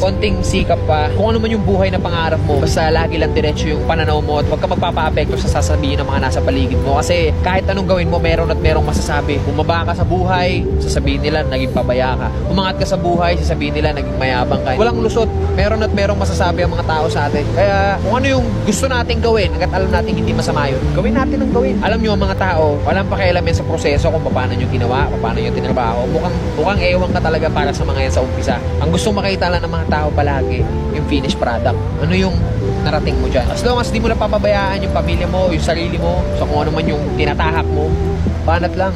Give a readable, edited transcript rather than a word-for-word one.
konting sikap pa, kung ano man yung buhay na pangarap mo, basta lagi lang diretso yung pananaw mo at huwag ka magpapa-apekto sa sasabihin ng mga nasa paligid mo. Kasi kahit anong gawin mo, meron at merong masasabi. Bumaba ka sa buhay, sasabihin nila naging pabaya ka. Umangat ka sa buhay, sasabihin nila naging mayabang ka. Walang lusot, meron at merong masasabi ang mga tao sa atin. Kaya kung ano yung gusto nating gawin, hanggat alam natin hindi masama yun, gawin natin ang gawin. Alam nyo, mga tao, walang pakialam yan sa proseso kung paano nyo ginawa, paano nyo tinrabaho. Mukhang ewan ka talaga para sa mga yan sa umpisa. Ang gustong makita lang ng mga tao palagi, yung finished product. Ano yung narating mo dyan. As long as di mo napapabayaan yung pamilya mo, yung sarili mo, so kung ano man yung tinatahak mo, banat lang.